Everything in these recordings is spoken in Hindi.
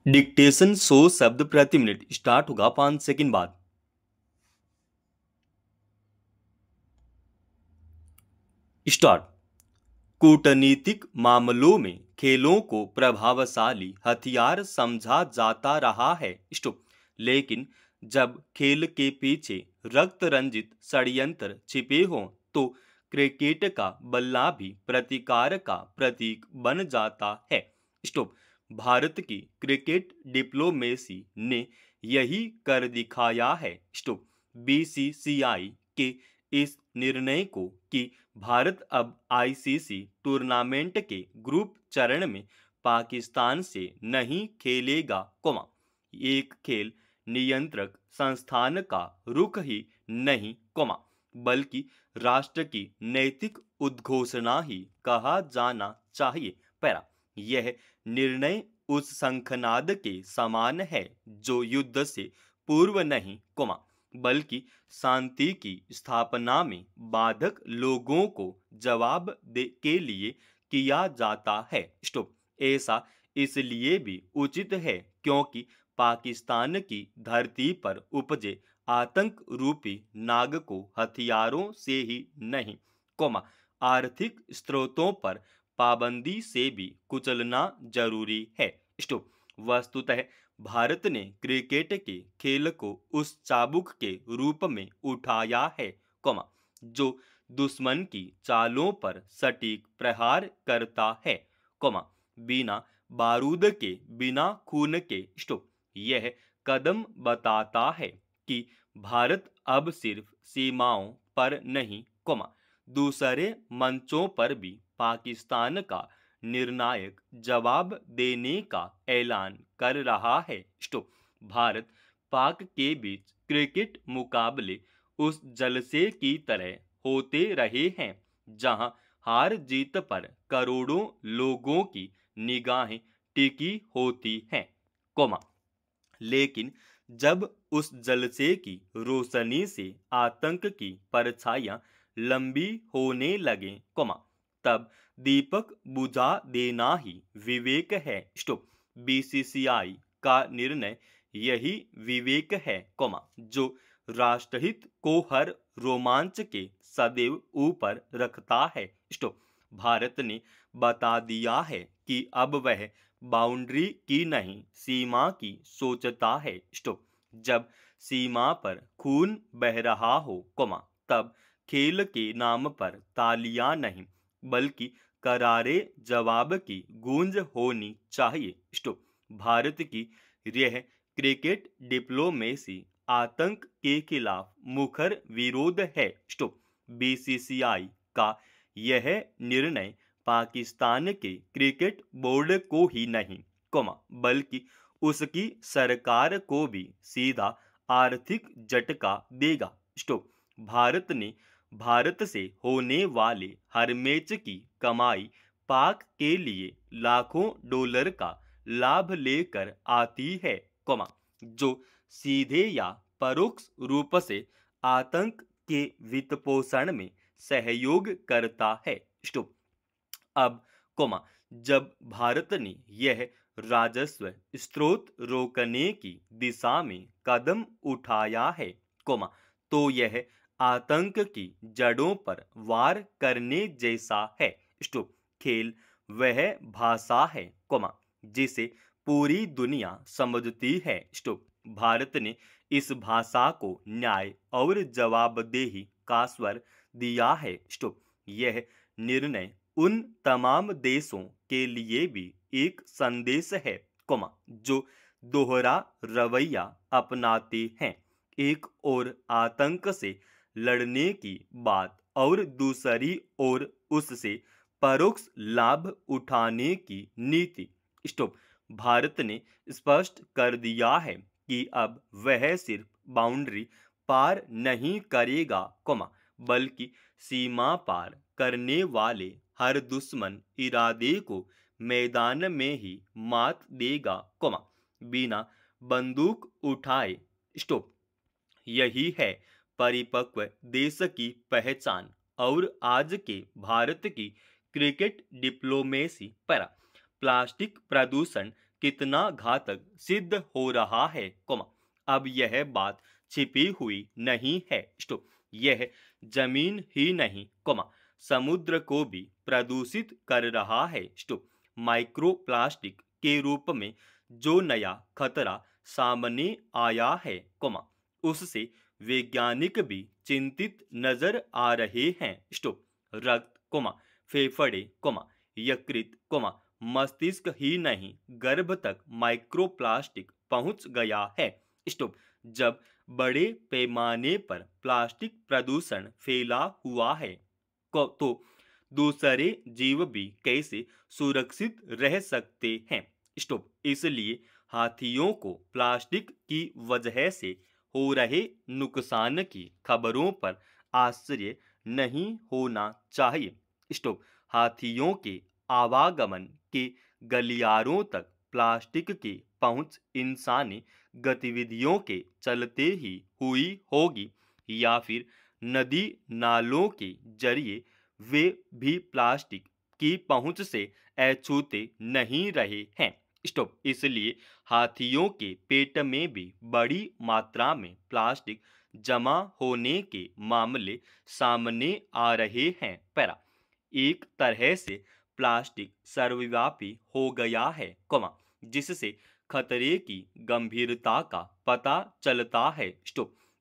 डिक्टेशन 100 शब्द प्रति मिनट स्टार्ट होगा 5 सेकंड बाद। स्टार्ट। कूटनीतिक मामलों में खेलों को प्रभावशाली हथियार समझा जाता रहा है। स्टॉप। लेकिन जब खेल के पीछे रक्त रंजित षड्यंत्र छिपे हों तो क्रिकेट का बल्ला भी प्रतिकार का प्रतीक बन जाता है। स्टॉप। भारत की क्रिकेट डिप्लोमेसी ने यही कर दिखाया है। स्टॉप। बीसीसीआई के इस निर्णय को कि भारत अब आईसीसी टूर्नामेंट के ग्रुप चरण में पाकिस्तान से नहीं खेलेगा, एक खेल नियंत्रक संस्थान का रुख ही नहीं, बल्कि राष्ट्र की नैतिक उद्घोषणा ही कहा जाना चाहिए। पैरा। यह निर्णय उस शंखनाद के समान है जो युद्ध से पूर्व नहीं, बल्कि शांति की स्थापना में बाधक लोगों को जवाब दे के लिए किया जाता है। स्टॉप। ऐसा इसलिए भी उचित है क्योंकि पाकिस्तान की धरती पर उपजे आतंक रूपी नाग को हथियारों से ही नहीं, आर्थिक स्रोतों पर पाबंदी से भी कुचलना जरूरी है। स्टॉप। वस्तुतः भारत ने क्रिकेट के खेल को उस चाबुक के रूप में उठाया है, जो दुश्मन की चालों पर सटीक प्रहार करता है, बिना बारूद के, बिना खून के। स्टॉप। यह कदम बताता है कि भारत अब सिर्फ सीमाओं पर नहीं, दूसरे मंचों पर भी पाकिस्तान का निर्णायक जवाब देने का ऐलान कर रहा है। स्टॉप। भारत पाक के बीच क्रिकेट मुकाबले उस जलसे की तरह होते रहे हैं जहां हार जीत पर करोड़ों लोगों की निगाहें टिकी होती हैं, लेकिन जब उस जलसे की रोशनी से आतंक की परछाइयां लंबी होने लगें, तब दीपक बुझा देना ही विवेक है। स्टॉप। बीसीसीआई का निर्णय यही विवेक है, जो राष्ट्रहित को हर रोमांच के सदैव ऊपर रखता है। स्टॉप। भारत ने बता दिया है कि अब वह बाउंड्री की नहीं, सीमा की सोचता है। स्टॉप। जब सीमा पर खून बह रहा हो, तब खेल के नाम पर तालियां नहीं बल्कि करारे जवाब की गूंज होनी चाहिए। स्टॉप। भारत की यह क्रिकेट डिप्लोमेसी आतंक के खिलाफ मुखर विरोध है। स्टॉप। बीसीसीआई का यह निर्णय पाकिस्तान के क्रिकेट बोर्ड को ही नहीं, बल्कि उसकी सरकार को भी सीधा आर्थिक झटका देगा। स्टॉप। भारत से होने वाले हर मैच की कमाई पाक के लिए लाखों डॉलर का लाभ लेकर आती है, जो सीधे या परोक्ष रूप से आतंक के वित्तपोषण में सहयोग करता है। स्टॉप। अब, जब भारत ने यह राजस्व स्रोत रोकने की दिशा में कदम उठाया है, तो यह आतंक की जड़ों पर वार करने जैसा है। स्टॉप। खेल वह भाषा है, जिसे पूरी दुनिया समझती है। स्टॉप। भारत ने इस भाषा को न्याय और जवाबदेही का स्वर दिया है। स्टॉप। यह निर्णय उन तमाम देशों के लिए भी एक संदेश है, जो दोहरा रवैया अपनाते हैं, एक और आतंक से लड़ने की बात और दूसरी ओर उससे परोक्ष लाभ उठाने की नीति। स्टॉप। भारत ने स्पष्ट कर दिया है कि अब वह सिर्फ बाउंड्री पार नहीं करेगा, बल्कि सीमा पार करने वाले हर दुश्मन इरादे को मैदान में ही मात देगा, बिना बंदूक उठाए। स्टॉप। यही है परिपक्व देश की पहचान और आज के भारत की क्रिकेट डिप्लोमेसी। पैरा। प्लास्टिक प्रदूषण कितना घातक सिद्ध हो रहा है, अब यह बात छिपी हुई नहीं है। यह जमीन ही नहीं, समुद्र को भी प्रदूषित कर रहा है। माइक्रोप्लास्टिक के रूप में जो नया खतरा सामने आया है, उससे वैज्ञानिक भी चिंतित नजर आ रहे हैं। रक्त, फेफड़े, यकृत, मस्तिष्क ही नहीं, गर्भ तक माइक्रोप्लास्टिक पहुंच गया है। जब बड़े पैमाने पर प्लास्टिक प्रदूषण फैला हुआ है तो दूसरे जीव भी कैसे सुरक्षित रह सकते हैं। इसलिए हाथियों को प्लास्टिक की वजह से हो रहे नुकसान की खबरों पर आश्चर्य नहीं होना चाहिए। हाथियों के आवागमन के गलियारों तक प्लास्टिक की पहुंच इंसानी गतिविधियों के चलते ही हुई होगी, या फिर नदी नालों के जरिए वे भी प्लास्टिक की पहुंच से अछूते नहीं रहे हैं। इसलिए हाथियों के पेट में भी बड़ी मात्रा में प्लास्टिक जमा होने के मामले सामने आ रहे हैं। एक तरह से प्लास्टिक सर्वव्यापी हो गया है, जिससे खतरे की गंभीरता का पता चलता है।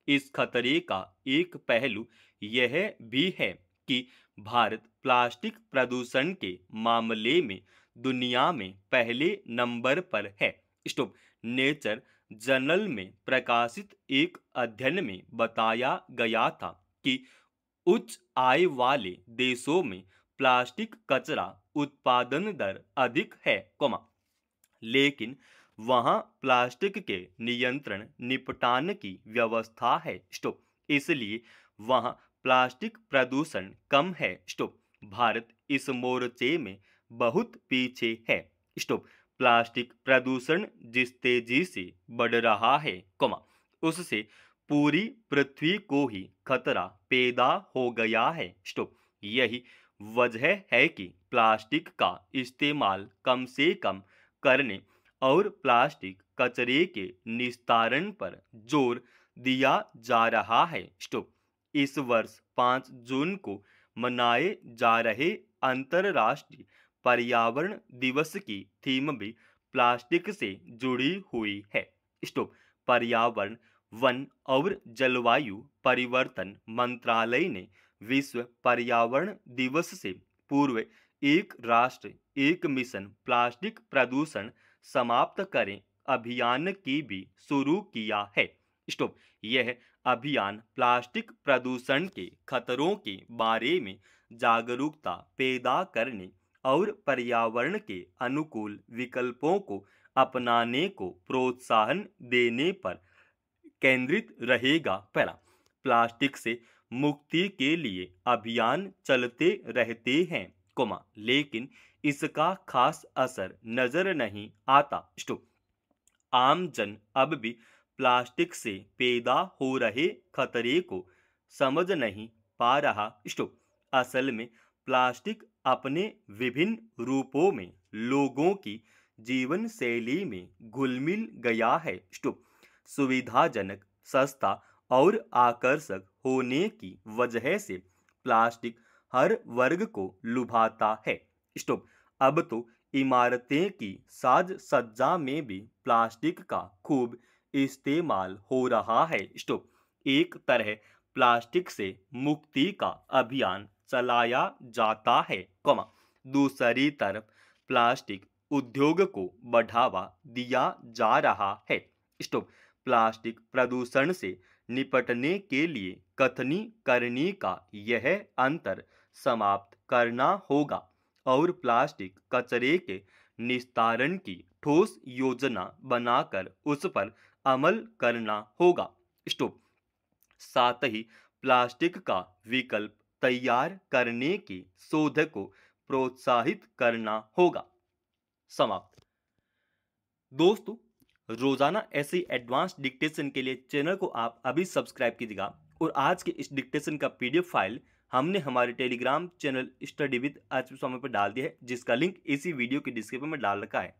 इस खतरे का एक पहलू यह भी है कि भारत प्लास्टिक प्रदूषण के मामले में दुनिया में पहले नंबर पर है। नेचर जर्नल में प्रकाशित एक अध्ययन में बताया गया था कि उच्च आय वाले देशों में प्लास्टिक कचरा उत्पादन दर अधिक है, लेकिन वहां प्लास्टिक के नियंत्रण निपटान की व्यवस्था है। इसलिए वहां प्लास्टिक प्रदूषण कम है। भारत इस मोर्चे में बहुत पीछे है। प्लास्टिक प्रदूषण जिस तेजी से बढ़ रहा है, उससे पूरी पृथ्वी को ही खतरा पैदा हो गया है। यही वजह है कि प्लास्टिक का इस्तेमाल कम से कम करने और प्लास्टिक कचरे के निस्तारण पर जोर दिया जा रहा है। इस वर्ष 5 जून को मनाए जा रहे अंतर्राष्ट्रीय पर्यावरण दिवस की थीम भी प्लास्टिक से जुड़ी हुई है। पर्यावरण, वन और जलवायु परिवर्तन मंत्रालय ने विश्व पर्यावरण दिवस से पूर्व एक राष्ट्र एक मिशन प्लास्टिक प्रदूषण समाप्त करें अभियान की भी शुरू किया है। यह अभियान प्लास्टिक प्रदूषण के खतरों के बारे में जागरूकता पैदा करने और पर्यावरण के अनुकूल विकल्पों को अपनाने को प्रोत्साहन देने पर केंद्रित रहेगा। प्लास्टिक से मुक्ति के लिए अभियान चलते रहते हैं, लेकिन इसका खास असर नजर नहीं आता। आम जन अब भी प्लास्टिक से पैदा हो रहे खतरे को समझ नहीं पा रहा। असल में प्लास्टिक अपने विभिन्न रूपों में लोगों की जीवन शैली में घुल-मिल गया है। सुविधाजनक, सस्ता और आकर्षक होने की वजह से प्लास्टिक हर वर्ग को लुभाता है। अब तो इमारतें की साज सज्जा में भी प्लास्टिक का खूब इस्तेमाल हो रहा है। एक तरह प्लास्टिक से मुक्ति का अभियान चलाया जाता है, दूसरी तरफ प्लास्टिक उद्योग को बढ़ावा दिया जा रहा है। प्लास्टिक प्रदूषण से निपटने के लिए कथनी करनी का यह अंतर समाप्त करना होगा और प्लास्टिक कचरे के निस्तारण की ठोस योजना बनाकर उस पर अमल करना होगा। साथ ही प्लास्टिक का विकल्प तैयार करने की शोध को प्रोत्साहित करना होगा। समाप्त। दोस्तों, रोजाना ऐसे एडवांस डिक्टेशन के लिए चैनल को आप अभी सब्सक्राइब कीजिएगा और आज के इस डिक्टेशन का पीडीएफ फाइल हमने हमारे Telegram channel study with HP Swami पर डाल दिया है, जिसका लिंक इसी वीडियो के डिस्क्रिप्शन में डाल रखा है।